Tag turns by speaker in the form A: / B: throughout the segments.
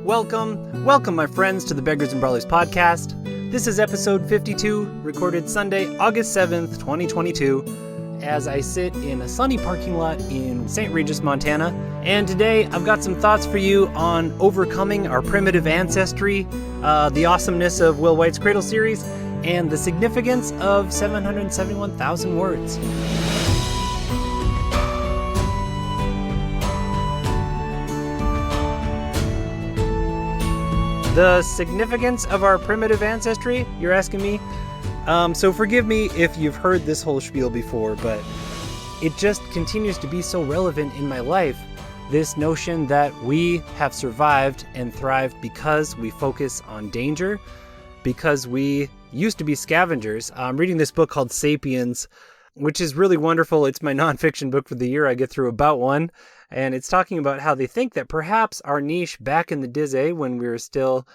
A: Welcome, my friends, to the Beggars and Brawlers podcast. This is episode 52, recorded Sunday, August 7th, 2022, as I sit in a sunny parking lot in St. Regis, Montana. And today, I've got some thoughts for you on overcoming our primitive ancestry, the awesomeness of Will Wight's Cradle series, and the significance of 771,000 words. The significance of our primitive ancestry, you're asking me? So forgive me if you've heard this whole spiel before, but it just continues to be so relevant in my life. This notion that we have survived and thrived because we focus on danger, because we used to be scavengers. I'm reading this book called Sapiens, which is really wonderful. It's my nonfiction book for the year. I get through about one. And it's talking about how they think that perhaps our niche back in the Dizzy, when we were still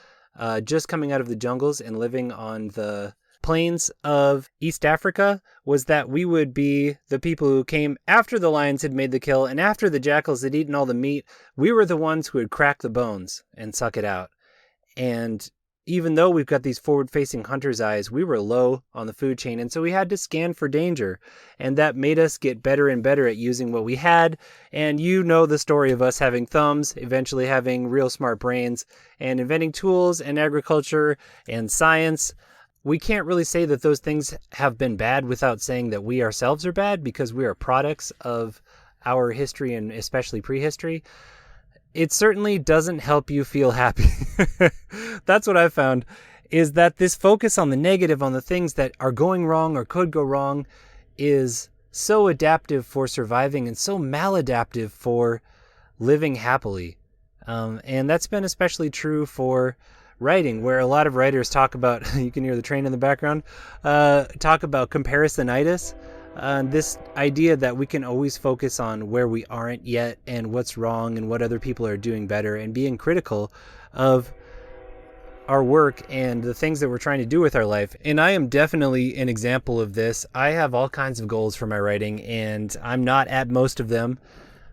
A: just coming out of the jungles and living on the plains of East Africa, was that we would be the people who came after the lions had made the kill and after the jackals had eaten all the meat. We were the ones who would crack the bones and suck it out. And even though we've got these forward-facing hunter's eyes, we were low on the food chain, and so we had to scan for danger, and that made us get better and better at using what we had. And you know the story of us having thumbs, eventually having real smart brains, and inventing tools and agriculture and science. We can't really say that those things have been bad without saying that we ourselves are bad, because we are products of our history and especially prehistory. It certainly doesn't help you feel happy. That's what I've found, is that this focus on the negative, on the things that are going wrong or could go wrong, is so adaptive for surviving and so maladaptive for living happily. And that's been especially true for writing, where a lot of writers talk about, you can hear the train in the background, talk about comparisonitis. This idea that we can always focus on where we aren't yet and what's wrong and what other people are doing better, and being critical of our work and the things that we're trying to do with our life. And I am definitely an example of this. I have all kinds of goals for my writing, and I'm not at most of them.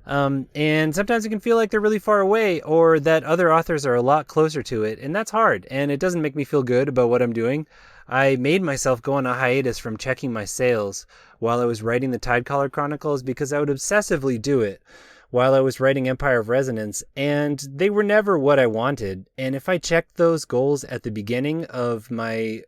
A: And sometimes it can feel like they're really far away, or that other authors are a lot closer to it. And that's hard. And it doesn't make me feel good about what I'm doing. I made myself go on a hiatus from checking my sales while I was writing the Tidecaller Chronicles, because I would obsessively do it while I was writing Empire of Resonance, and they were never what I wanted. And if I checked those goals at the beginning of my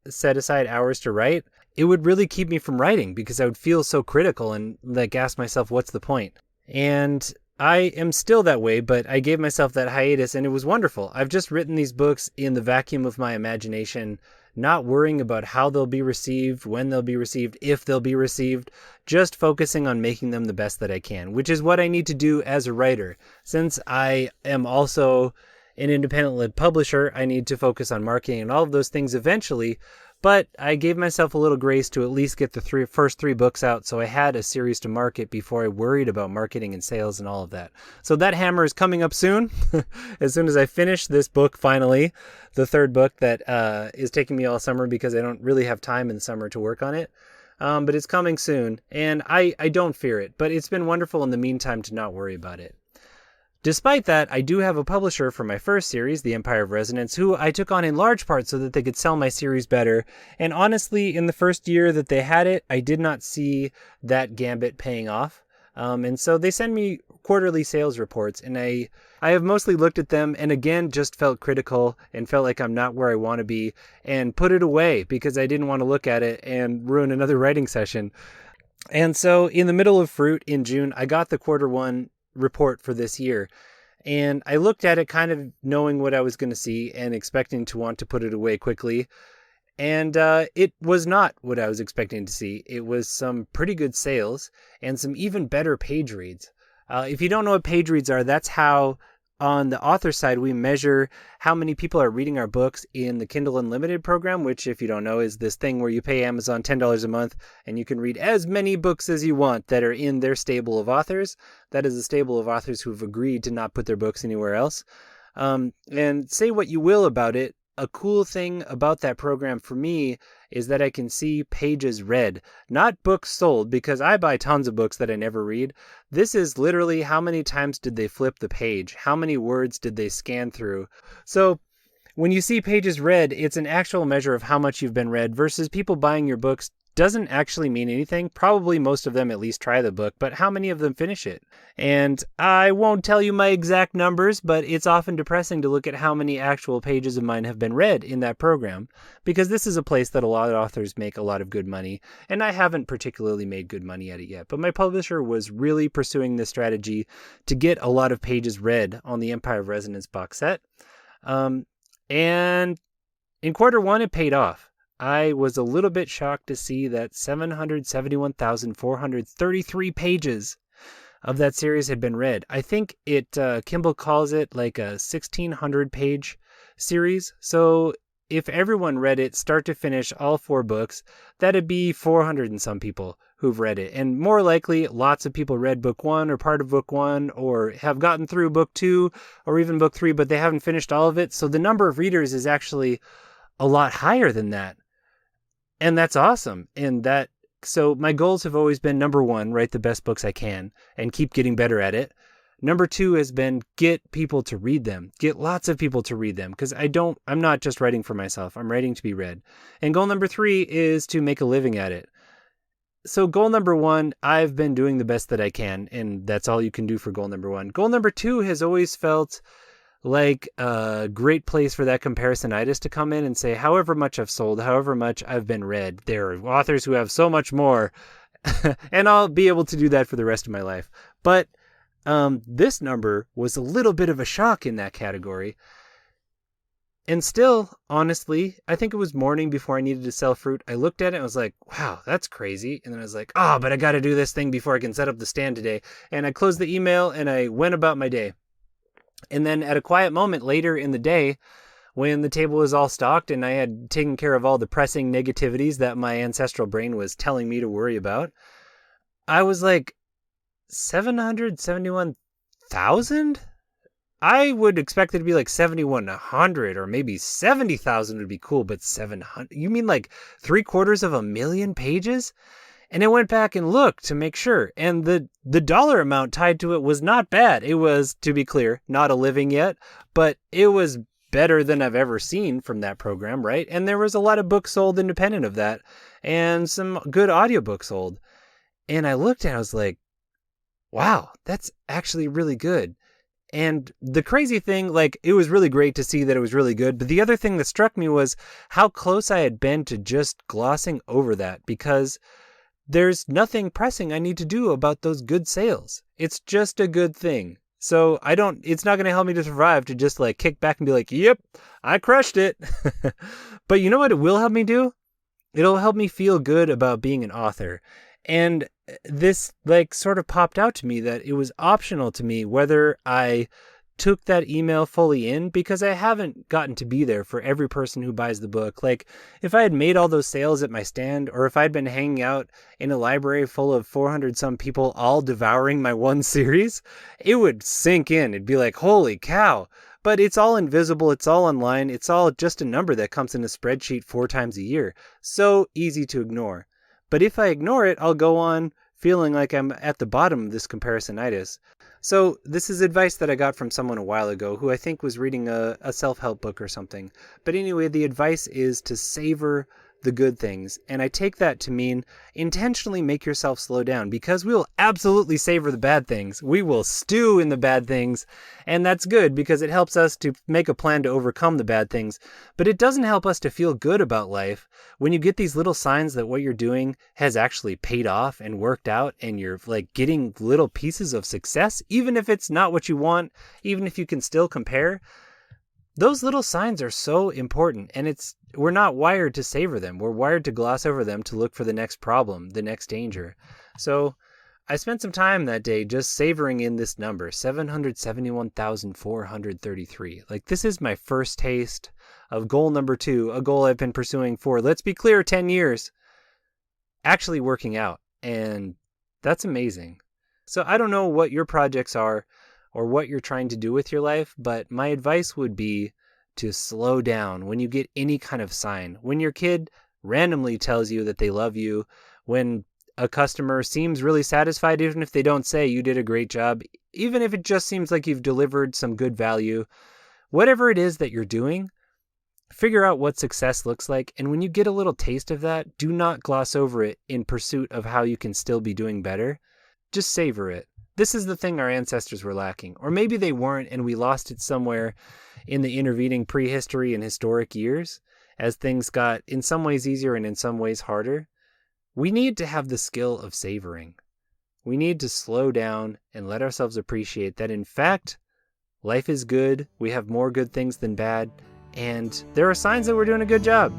A: set aside hours to write, it would really keep me from writing, because I would feel so critical and ask myself, what's the point? And I am still that way, but I gave myself that hiatus, and it was wonderful. I've just written these books in the vacuum of my imagination, not worrying about how they'll be received, when they'll be received, if they'll be received, just focusing on making them the best that I can, which is what I need to do as a writer. Since I am also an independent publisher, I need to focus on marketing and all of those things eventually. But I gave myself a little grace to at least get the first three books out, so I had a series to market before I worried about marketing and sales and all of that. So that hammer is coming up soon, as soon as I finish this book finally, the third book that is taking me all summer because I don't really have time in the summer to work on it. But it's coming soon, and I don't fear it, but it's been wonderful in the meantime to not worry about it. Despite that, I do have a publisher for my first series, The Empire of Resonance, who I took on in large part so that they could sell my series better. And honestly, in the first year that they had it, I did not see that Gambit paying off. And so they send me quarterly sales reports, and I have mostly looked at them and again just felt critical and felt like I'm not where I want to be, and put it away because I didn't want to look at it and ruin another writing session. And so in the middle of Fruit in June, I got the quarter one report for this year, and I looked at it kind of knowing what I was going to see and expecting to want to put it away quickly, and it was not what I was expecting to see. It was some pretty good sales and some even better page reads. If you don't know what page reads are, that's how on the author side we measure how many people are reading our books in the Kindle Unlimited program, which, if you don't know, is this thing where you pay Amazon $10 a month and you can read as many books as you want that are in their stable of authors. That is a stable of authors who've agreed to not put their books anywhere else. And say what you will about it, a cool thing about that program for me is that I can see pages read, not books sold, because I buy tons of books that I never read. This is literally how many times did they flip the page? How many words did they scan through? So when you see pages read, it's an actual measure of how much you've been read versus people buying your books doesn't actually mean anything. Probably most of them at least try the book, but how many of them finish it? And I won't tell you my exact numbers, but it's often depressing to look at how many actual pages of mine have been read in that program, because this is a place that a lot of authors make a lot of good money, and I haven't particularly made good money at it yet. But my publisher was really pursuing this strategy to get a lot of pages read on the Empire of Resonance box set. And in quarter one, it paid off. I was a little bit shocked to see that 771,433 pages of that series had been read. I think Kimball calls it like a 1,600 page series. So if everyone read it start to finish, all 4 books, that'd be 400 and some people who've read it. And more likely, lots of people read book 1 or part of book 1 or have gotten through book 2 or even book 3, but they haven't finished all of it. So the number of readers is actually a lot higher than that. And that's awesome. So my goals have always been, number 1, write the best books I can and keep getting better at it. Number 2 has been get people to read them, get lots of people to read them. Because I'm not just writing for myself. I'm writing to be read. And goal number 3 is to make a living at it. So goal number 1, I've been doing the best that I can. And that's all you can do for goal number 1. Goal number 2 has always felt like a great place for that comparisonitis to come in and say, however much I've sold, however much I've been read, there are authors who have so much more, and I'll be able to do that for the rest of my life. But this number was a little bit of a shock in that category. And still, honestly, I think it was morning before I needed to sell fruit. I looked at it and I was like, wow, that's crazy. And then I was like, but I got to do this thing before I can set up the stand today. And I closed the email and I went about my day. And then at a quiet moment later in the day, when the table was all stocked and I had taken care of all the pressing negativities that my ancestral brain was telling me to worry about, I was like, 771,000? I would expect it to be like 7,100 or maybe 70,000 would be cool, but 700? You mean like 750,000 pages? And I went back and looked to make sure. And the dollar amount tied to it was not bad. It was, to be clear, not a living yet, but it was better than I've ever seen from that program, right? And there was a lot of books sold independent of that and some good audiobooks sold. And I looked and I was like, wow, that's actually really good. And the crazy thing, like, it was really great to see that it was really good. But the other thing that struck me was how close I had been to just glossing over that, because there's nothing pressing I need to do about those good sales. It's just a good thing. So it's not going to help me to survive to just like kick back and be like, yep, I crushed it. But you know what it will help me do? It'll help me feel good about being an author. And this like sort of popped out to me that it was optional to me whether I took that email fully in, because I haven't gotten to be there for every person who buys the book. Like if I had made all those sales at my stand, or if I'd been hanging out in a library full of 400 some people all devouring my one series, it would sink in. It'd be like, holy cow. But it's all invisible. It's all online. It's all just a number that comes in a spreadsheet 4 times a year. So easy to ignore. But if I ignore it, I'll go on feeling like I'm at the bottom of this comparisonitis. So this is advice that I got from someone a while ago who I think was reading a self-help book or something. But anyway, the advice is to savor the good things. And I take that to mean intentionally make yourself slow down, because we will absolutely savor the bad things. We will stew in the bad things. And that's good because it helps us to make a plan to overcome the bad things. But it doesn't help us to feel good about life when you get these little signs that what you're doing has actually paid off and worked out, and you're like getting little pieces of success, even if it's not what you want, even if you can still compare. Those little signs are so important, and we're not wired to savor them. We're wired to gloss over them, to look for the next problem, the next danger. So I spent some time that day just savoring in this number, 771,433. Like, this is my first taste of goal number 2, a goal I've been pursuing for, let's be clear, 10 years, actually working out. And that's amazing. So I don't know what your projects are or what you're trying to do with your life, but my advice would be to slow down when you get any kind of sign. When your kid randomly tells you that they love you, when a customer seems really satisfied, even if they don't say you did a great job, even if it just seems like you've delivered some good value, whatever it is that you're doing, figure out what success looks like. And when you get a little taste of that, do not gloss over it in pursuit of how you can still be doing better. Just savor it. This is the thing our ancestors were lacking. Or maybe they weren't and we lost it somewhere in the intervening prehistory and historic years as things got in some ways easier and in some ways harder. We need to have the skill of savoring. We need to slow down and let ourselves appreciate that, in fact, life is good. We have more good things than bad. And there are signs that we're doing a good job.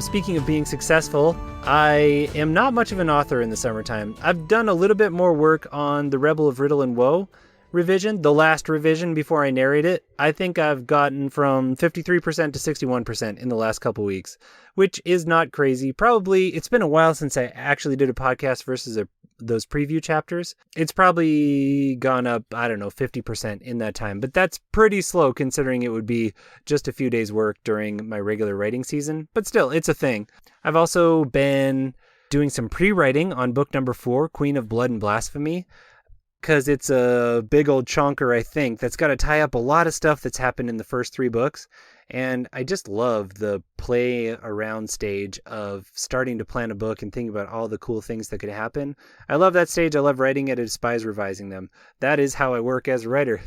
A: Speaking of being successful, I am not much of an author in the summertime. I've done a little bit more work on the Rebel of Riddle and Woe revision, the last revision before I narrate it. I think I've gotten from 53% to 61% in the last couple weeks, which is not crazy. Probably, it's been a while since I actually did a podcast versus those preview chapters. It's probably gone up, 50% in that time, but that's pretty slow considering it would be just a few days work during my regular writing season, but still, it's a thing. I've also been doing some pre-writing on book number 4, Queen of Blood and Blasphemy, because it's a big old chonker, I think, that's got to tie up a lot of stuff that's happened in the first 3 books. And I just love the play around stage of starting to plan a book and thinking about all the cool things that could happen. I love that stage. I love writing it. I despise revising them. That is how I work as a writer.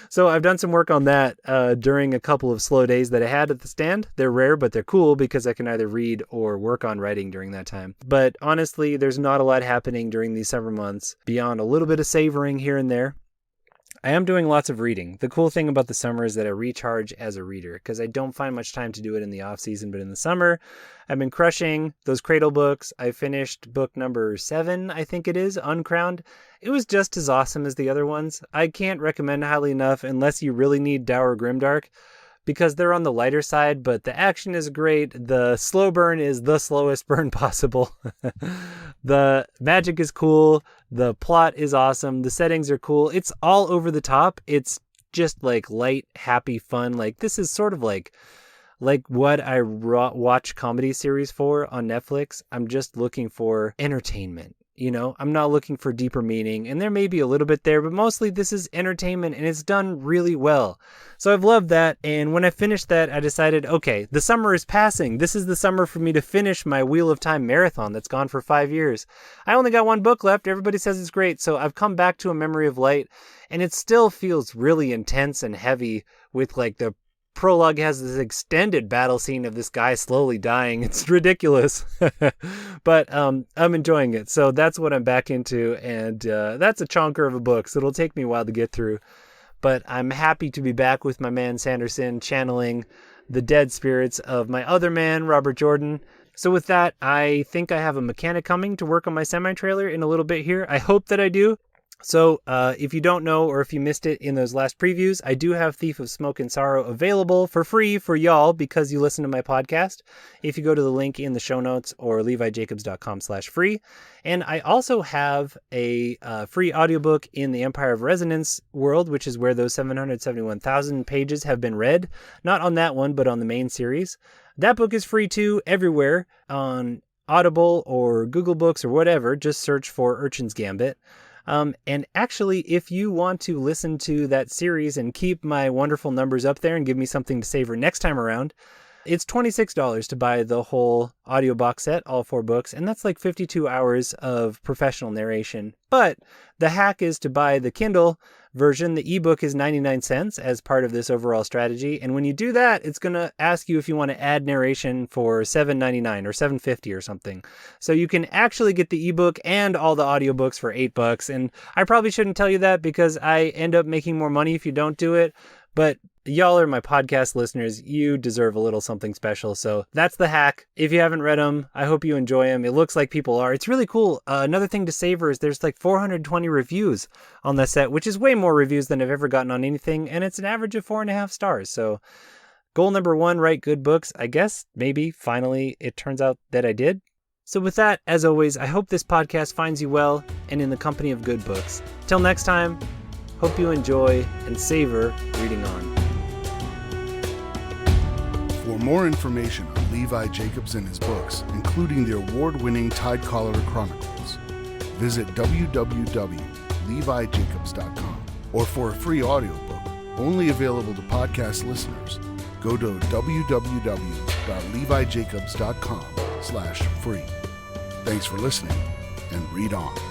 A: So I've done some work on that during a couple of slow days that I had at the stand. They're rare, but they're cool because I can either read or work on writing during that time. But honestly, there's not a lot happening during these summer months beyond a little bit of savoring here and there. I am doing lots of reading. The cool thing about the summer is that I recharge as a reader because I don't find much time to do it in the off season, but in the summer, I've been crushing those Cradle books. I finished book number 7, I think it is, Uncrowned. It was just as awesome as the other ones. I can't recommend highly enough unless you really need Dour Grimdark, because they're on the lighter side, but the action is great. The slow burn is the slowest burn possible. The magic is cool. The plot is awesome. The settings are cool. It's all over the top. It's just like light, happy fun. Like this is sort of like what I watch comedy series for on Netflix. I'm just looking for entertainment. You know, I'm not looking for deeper meaning, and there may be a little bit there, but mostly this is entertainment and it's done really well. So I've loved that. And when I finished that, I decided, okay, the summer is passing. This is the summer for me to finish my Wheel of Time marathon that's gone for 5 years. I only got 1 book left. Everybody says it's great. So I've come back to A Memory of Light, and it still feels really intense and heavy with like the prologue has this extended battle scene of this guy slowly dying. It's ridiculous. But I'm enjoying it. So that's what I'm back into. And that's a chonker of a book. So it'll take me a while to get through. But I'm happy to be back with my man Sanderson, channeling the dead spirits of my other man, Robert Jordan. So with that, I think I have a mechanic coming to work on my semi-trailer in a little bit here. I hope that I do. So if you don't know, or if you missed it in those last previews, I do have Thief of Smoke and Sorrow available for free for y'all because you listen to my podcast. If you go to the link in the show notes or levijacobs.com/free. And I also have a free audiobook in the Empire of Resonance world, which is where those 771,000 pages have been read. Not on that one, but on the main series. That book is free too everywhere on Audible or Google Books or whatever. Just search for Urchin's Gambit. And actually, if you want to listen to that series and keep my wonderful numbers up there and give me something to savor next time around, it's $26 to buy the whole audio box set, all 4 books, and that's like 52 hours of professional narration. But the hack is to buy the Kindle version. The ebook is 99 cents as part of this overall strategy. And when you do that, it's going to ask you if you want to add narration for $7.99 or $7.50 or something. So you can actually get the ebook and all the audiobooks for $8. And I probably shouldn't tell you that because I end up making more money if you don't do it. But y'all are my podcast listeners. You deserve a little something special. So that's the hack. If you haven't read them, I hope you enjoy them. It looks like people are. It's really cool. Another thing to savor is there's like 420 reviews on the set, which is way more reviews than I've ever gotten on anything. And it's an average of 4.5 stars. So goal number 1, write good books. I guess maybe finally it turns out that I did. So with that, as always, I hope this podcast finds you well and in the company of good books. Till next time, Hope you enjoy and savor reading on.
B: For more information on Levi Jacobs and his books, including the award-winning Tidecaller Chronicles, visit www.levijacobs.com. Or for a free audiobook, only available to podcast listeners, go to www.levijacobs.com/free. Thanks for listening, and read on.